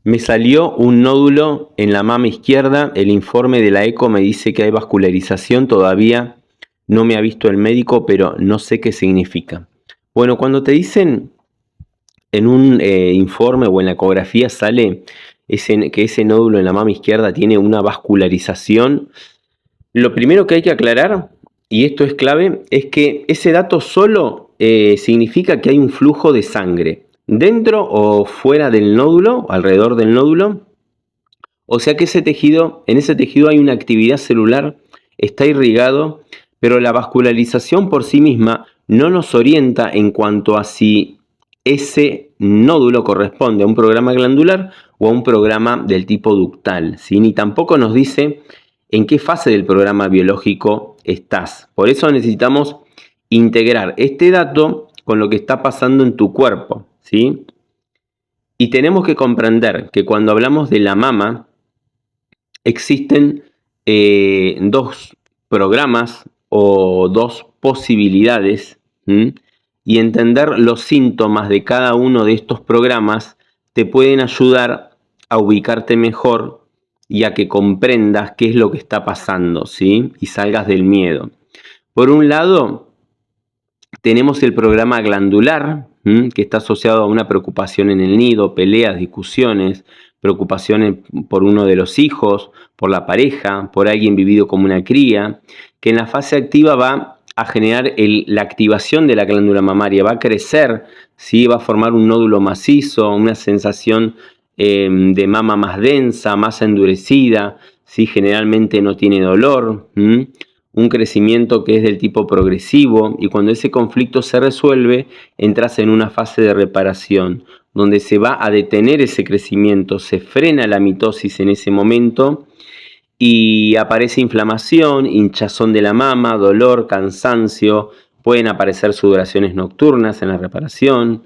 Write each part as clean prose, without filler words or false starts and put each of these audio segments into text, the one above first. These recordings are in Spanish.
Me salió un nódulo en la mama izquierda, el informe de la eco me dice que hay vascularización, todavía no me ha visto el médico, pero no sé qué significa. Bueno, cuando te dicen en un informe o en la ecografía sale que ese nódulo en la mama izquierda tiene una vascularización, lo primero que hay que aclarar, y esto es clave, es que ese dato solo significa que hay un flujo de sangre dentro o fuera del nódulo, alrededor del nódulo. O sea que en ese tejido hay una actividad celular, está irrigado, pero la vascularización por sí misma no nos orienta en cuanto a si ese nódulo corresponde a un programa glandular o a un programa del tipo ductal, ¿sí? Ni tampoco nos dice en qué fase del programa biológico estás. Por eso necesitamos integrar este dato con lo que está pasando en tu cuerpo, ¿sí? Y tenemos que comprender que cuando hablamos de la mama, existen dos programas o dos posibilidades, ¿m? Y entender los síntomas de cada uno de estos programas te pueden ayudar a ubicarte mejor y a que comprendas qué es lo que está pasando, ¿sí? Y salgas del miedo. Por un lado, tenemos el programa glandular, que está asociado a una preocupación en el nido, peleas, discusiones, preocupaciones por uno de los hijos, por la pareja, por alguien vivido como una cría, que en la fase activa va a generar la activación de la glándula mamaria, va a crecer, ¿sí? Va a formar un nódulo macizo, una sensación de mama más densa, más endurecida, ¿sí? Generalmente no tiene dolor, un crecimiento que es del tipo progresivo, y cuando ese conflicto se resuelve, entras en una fase de reparación, donde se va a detener ese crecimiento, se frena la mitosis en ese momento y aparece inflamación, hinchazón de la mama, dolor, cansancio, pueden aparecer sudoraciones nocturnas en la reparación,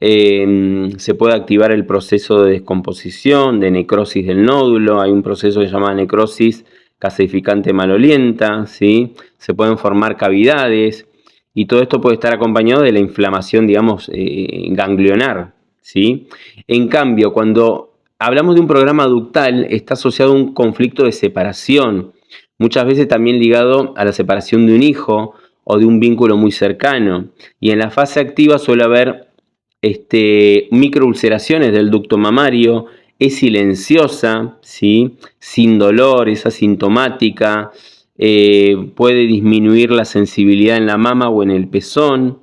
se puede activar el proceso de descomposición, de necrosis del nódulo, hay un proceso que se llama necrosis gasificante malolienta, ¿sí? Se pueden formar cavidades y todo esto puede estar acompañado de la inflamación, digamos, ganglionar, ¿sí? En cambio, cuando hablamos de un programa ductal, está asociado a un conflicto de separación, muchas veces también ligado a la separación de un hijo o de un vínculo muy cercano. Y en la fase activa suele haber microulceraciones del ducto mamario, es silenciosa, ¿sí? Sin dolor, es asintomática, puede disminuir la sensibilidad en la mama o en el pezón,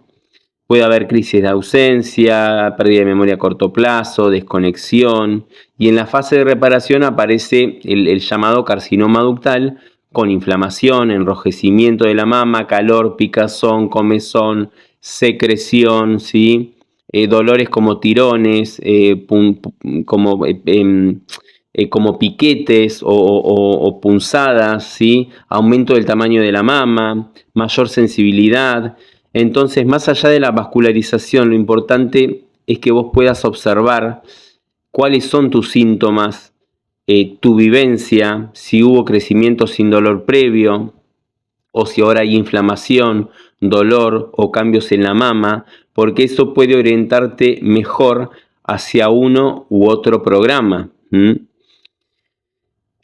puede haber crisis de ausencia, pérdida de memoria a corto plazo, desconexión, y en la fase de reparación aparece el llamado carcinoma ductal con inflamación, enrojecimiento de la mama, calor, picazón, comezón, secreción, ¿sí? Dolores como tirones, como piquetes o punzadas, ¿sí? Aumento del tamaño de la mama, mayor sensibilidad. Entonces, más allá de la vascularización, lo importante es que vos puedas observar cuáles son tus síntomas, tu vivencia, si hubo crecimiento sin dolor previo, o si ahora hay inflamación, dolor o cambios en la mama, porque eso puede orientarte mejor hacia uno u otro programa.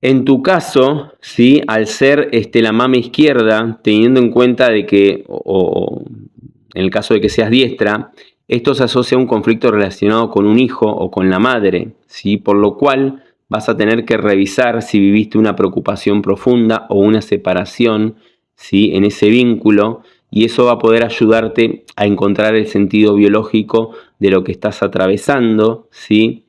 En tu caso, ¿sí? Al ser la mama izquierda, teniendo en cuenta de que, o en el caso de que seas diestra, esto se asocia a un conflicto relacionado con un hijo o con la madre, ¿sí? Por lo cual vas a tener que revisar si viviste una preocupación profunda o una separación, ¿sí? En ese vínculo, y eso va a poder ayudarte a encontrar el sentido biológico de lo que estás atravesando, ¿sí?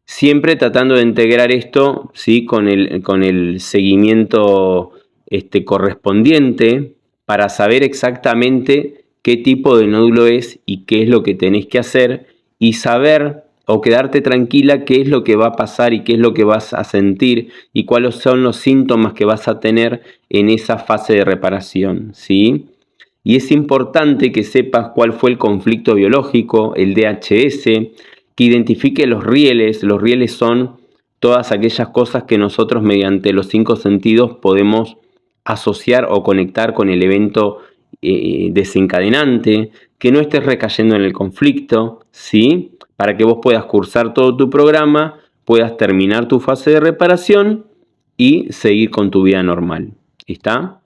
Siempre tratando de integrar esto, ¿sí? con el seguimiento correspondiente para saber exactamente qué tipo de nódulo es y qué es lo que tenés que hacer, y saber o quedarte tranquila qué es lo que va a pasar y qué es lo que vas a sentir y cuáles son los síntomas que vas a tener en esa fase de reparación, ¿sí? Y es importante que sepas cuál fue el conflicto biológico, el DHS, que identifique los rieles. Los rieles son todas aquellas cosas que nosotros mediante los 5 sentidos podemos asociar o conectar con el evento desencadenante, que no estés recayendo en el conflicto, ¿sí? Para que vos puedas cursar todo tu programa puedas terminar tu fase de reparación y seguir con tu vida normal. ¿Está?